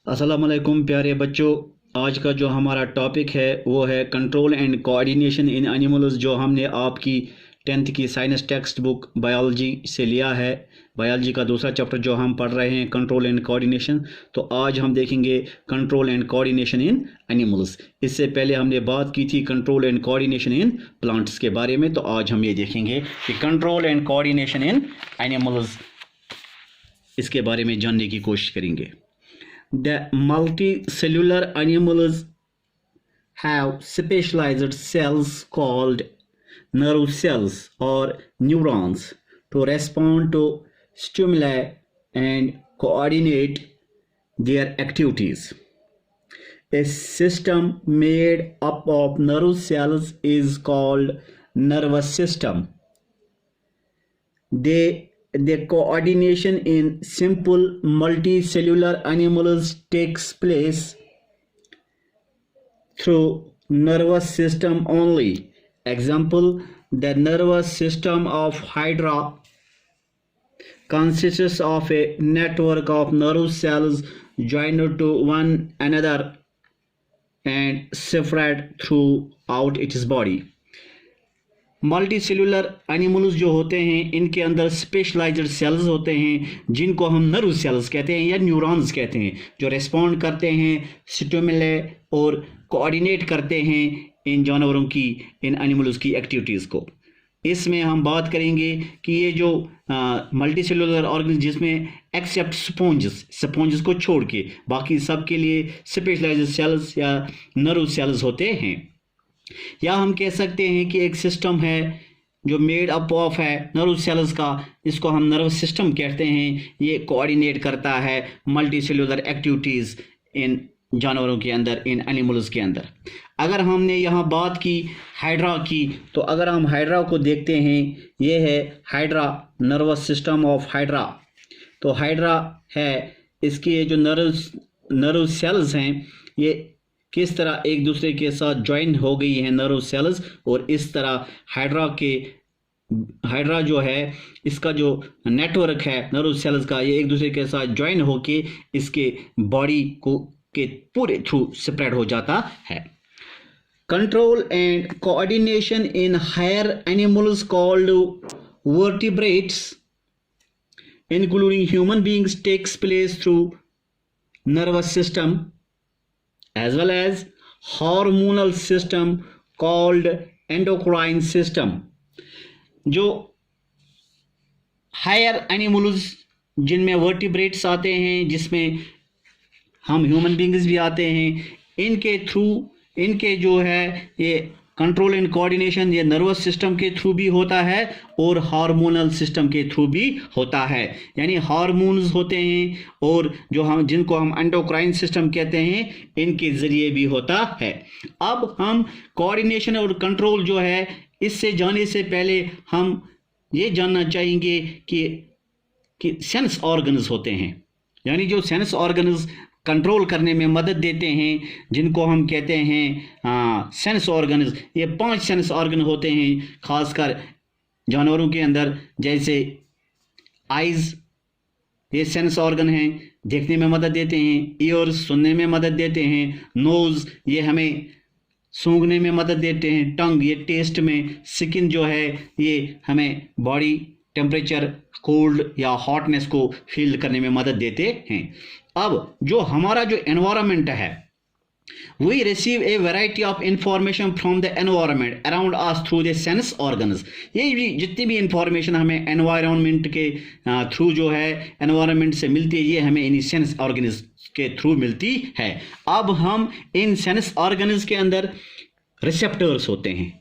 अस्सलाम वालेकुम प्यारे बच्चों। आज का जो हमारा टॉपिक है वो है control and coordination in animals, जो हमने आपकी 10th की साइंस टेक्स्ट बुक बायोलॉजी से लिया है। बायोलॉजी का दूसरा चैप्टर जो हम पढ़ रहे हैं कंट्रोल एंड कोऑर्डिनेशन। तो आज हम देखेंगे control and coordination in animals. इससे पहले हमने बात की थी control and coordination in plants के बारे में। तो आज हम ये देखेंगे कि control and coordination in animals, इसके बारे में जानने की कोशिश करेंगे। The multicellular animals have specialized cells called nerve cells or neurons to respond to stimuli and coordinate their activities. A system made up of nerve cells is called nervous system. The coordination in simple multicellular animals takes place through nervous system only. Example, the nervous system of Hydra consists of a network of nerve cells joined to one another and spread throughout its body. Multi cellular animals जो होते हैं इनके अंदर specialised sales होते हैं जिनको हम nerve cells कहते हैं या न्यूरॉन्स कहते हैं, जो रिस्पॉन्ड करते हैं स्टिमुले और कोऑर्डिनेट करते हैं इन जानवरों की, इन एनिमल्स की एक्टिविटीज़ को। इसमें हम बात करेंगे कि ये जो मल्टी सेलुलर ऑर्गेनिज्म जिसमें एक्सेप्ट स्पॉन्जेस को छोड़ के बाकी सब के लिए स्पेशलाइज्ड सेल्स या नर्व सेल्स होते हैं। या हम कह सकते हैं कि एक सिस्टम है जो मेड अप ऑफ है नर्व सेल्स का, इसको हम नर्वस सिस्टम कहते हैं। ये कोऑर्डिनेट करता है मल्टी सेलुलर एक्टिविटीज़ इन जानवरों के अंदर, इन एनिमल्स के अंदर। अगर हमने यहाँ बात की हाइड्रा की, तो अगर हम हाइड्रा को देखते हैं, ये है hydra, nervous system of hydra. तो हाइड्रा है, इसकी जो नर्व सेल्स हैं ये किस तरह एक दूसरे के साथ ज्वाइन हो गई हैं नर्व सेल्स, और इस तरह हाइड्रा जो है इसका जो नेटवर्क है नर्व सेल्स का, ये एक दूसरे के साथ ज्वाइन होके इसके बॉडी को के पूरे थ्रू स्प्रेड हो जाता है। Control and coordination in higher animals called vertebrates including human beings takes place through nervous system as well as hormonal system called endocrine system। जो हायर एनिमल्स जिनमें वर्टिब्रेट्स आते हैं, जिसमें हम ह्यूमन बींग्स भी आते हैं, इनके थ्रू इनके जो है ये कंट्रोल एंड कोऑर्डिनेशन ये नर्वस सिस्टम के थ्रू भी होता है और हार्मोनल सिस्टम के थ्रू भी होता है। यानी हार्मोन्स होते हैं और जो हम जिनको हम एंडोक्राइन सिस्टम कहते हैं, इनके ज़रिए भी होता है। अब हम कोऑर्डिनेशन और कंट्रोल जो है, इससे जाने से पहले हम ये जानना चाहेंगे कि सेंस ऑर्गन्स होते हैं, यानी जो सेंस ऑर्गन्स कंट्रोल करने में मदद देते हैं, जिनको हम कहते हैं सेंस ऑर्गन्स। ये 5 सेंस ऑर्गन होते हैं खासकर जानवरों के अंदर। जैसे आइज़, ये सेंस ऑर्गन हैं, देखने में मदद देते हैं। ईयर्स, सुनने में मदद देते हैं। नोज़, ये हमें सूंघने में मदद देते हैं। टंग, ये टेस्ट में। स्किन जो है ये हमें बॉडी टेम्परेचर, कोल्ड या हॉटनेस को फील करने में मदद देते हैं। अब जो हमारा जो एनवायरनमेंट है, we receive a variety of information from the environment around us through the sense organs. ये भी जितनी भी इंफॉर्मेशन हमें एनवायरनमेंट के थ्रू जो है एनवायरनमेंट से मिलती है, ये हमें इन सेंस ऑर्गन्स के थ्रू मिलती है। अब हम इन सेंस ऑर्गन्स के अंदर रिसेप्टर्स होते हैं।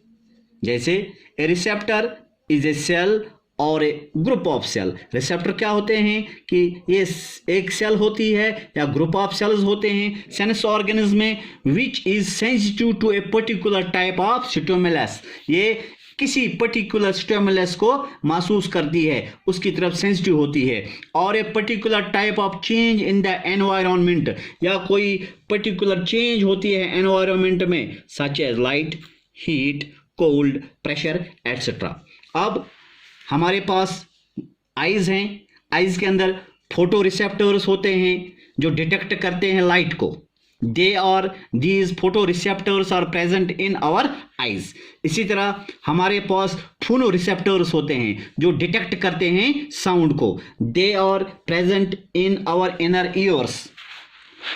जैसे ए रिसेप्टर इज ए सेल और ए ग्रुप ऑफ सेल। रिसेप्टर क्या होते हैं कि ये एक सेल होती है या ग्रुप ऑफ सेल्स होते हैं सेंस ऑर्गेनिज्म में, which is sensitive to a particular type of stimulus. ये किसी पर्टिकुलर स्टिमुलस को महसूस करती है, उसकी तरफ सेंसिटिव होती है। और a particular type of change in the environment, या कोई पर्टिकुलर चेंज होती है एनवायरनमेंट में, such as light, heat, cold, pressure etcetera. अब हमारे पास आइज़ हैं, आइज़ के अंदर फोटो रिसेप्टर्स होते हैं जो डिटेक्ट करते हैं लाइट को। these photoreceptors are present in our eyes। इसी तरह हमारे पास phonoreceptors होते हैं जो डिटेक्ट करते हैं साउंड को। they are present in our inner ears।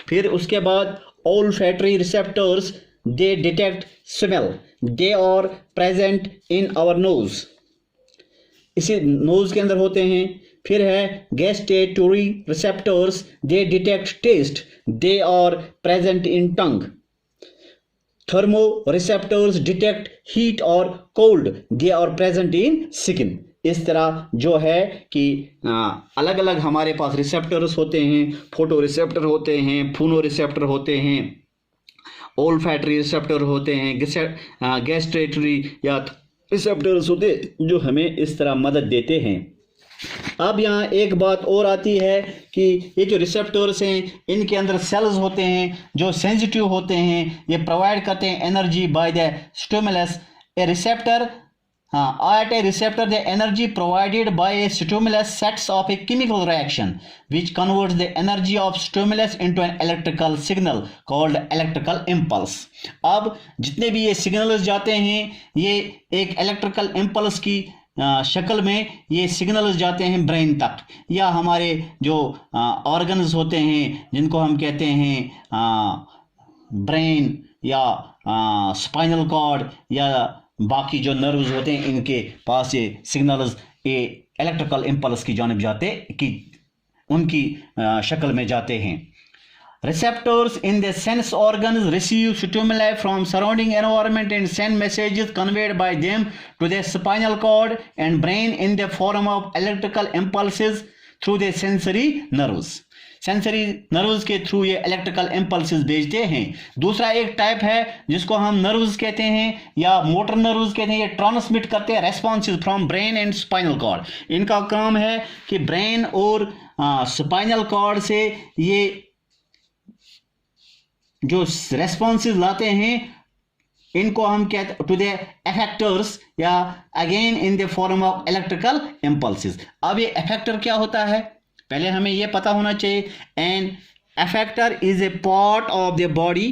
फिर उसके बाद olfactory receptors, they detect smell। they are present in our nose। इसी नोज के अंदर होते हैं। फिर है gustatory receptors, they detect taste। they are present in tongue। thermoreceptors detect heat or cold। they are present in skin। इस तरह जो है कि अलग अलग हमारे पास रिसेप्टर्स होते हैं। फोटो रिसेप्टर होते हैं, फोनो रिसेप्टर होते हैं, ओल्फैक्टरी रिसेप्टर होते हैं, गैस्ट्रेटरी या रिसेप्टर्स होते हैं जो हमें इस तरह मदद देते हैं। अब यहाँ एक बात और आती है कि ये जो रिसेप्टर्स हैं इनके अंदर सेल्स होते हैं जो सेंसिटिव होते हैं। ये प्रोवाइड करते हैं energy by the stimulus. A receptor at a receptor the energy provided by a stimulus sets off a chemical reaction which converts the energy of stimulus into an electrical signal called electrical impulse। अब जितने भी ये signals जाते हैं ये एक electrical impulse की शक्ल में ये सिग्नल्स जाते हैं ब्रेन तक, या हमारे जो ऑर्गन्स होते हैं जिनको हम कहते हैं ब्रेन या स्पाइनल कॉर्ड या बाकी जो नर्व्स होते हैं इनके पास ये सिग्नल्स ये इलेक्ट्रिकल इम्पल्स की जानिब जाते कि उनकी शक्ल में जाते हैं। Receptors in the sense organs receive stimuli from surrounding environment and send messages conveyed by them to the spinal cord and brain in the form of electrical impulses through the sensory nerves। Sensory nerves के through ये electrical impulses भेजते हैं। दूसरा एक type है जिसको हम nerves कहते हैं या मोटर नर्व्स कहते हैं। ये ट्रांसमिट करते हैं responses from brain and spinal cord. इनका काम है कि ब्रेन और स्पाइनल कॉर्ड से ये जो रेस्पॉन्सेस लाते हैं इनको हम कहते टू द एफेक्टर्स या again in the form of electrical impulses. अब ये इफेक्टर क्या होता है पहले हमें यह पता होना चाहिए। An effector is a part of the body।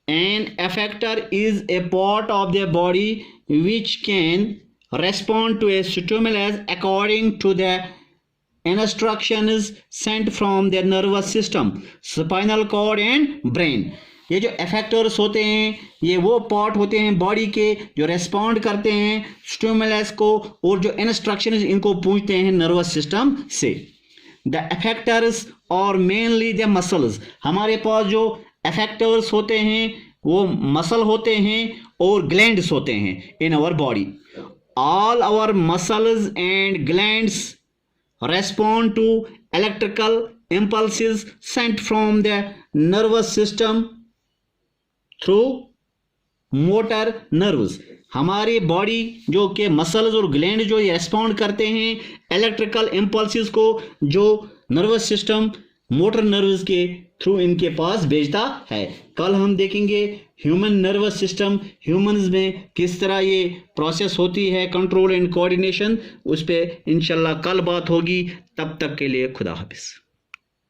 An effector is a part of the body which can respond to a stimulus according to the instructions sent from the nervous system, spinal cord and brain। ये जो effectors होते हैं ये वो part होते हैं body के जो रेस्पॉन्ड करते हैं स्टिमुलस को और जो इंस्ट्रक्शंस इनको पूछते हैं नर्वस सिस्टम से। द इफेक्टर्स और मेनली द मसल्स। हमारे पास जो इफेक्टर्स होते हैं वो मसल होते हैं और ग्लैंड्स होते हैं in our body. All our muscles and glands respond to electrical impulses sent from the nervous system through motor nerves। हमारी बॉडी जो के मसल्स और ग्लैंड जो ये रेस्पॉन्ड करते हैं इलेक्ट्रिकल इम्पल्सेस को जो नर्वस सिस्टम मोटर नर्व्स के थ्रू इनके पास भेजता है। कल हम देखेंगे ह्यूमन नर्वस सिस्टम ह्यूमंस में किस तरह ये प्रोसेस होती है कंट्रोल एंड कोऑर्डिनेशन, उस पर इंशाल्लाह कल बात होगी। तब तक के लिए खुदा हाफिज़।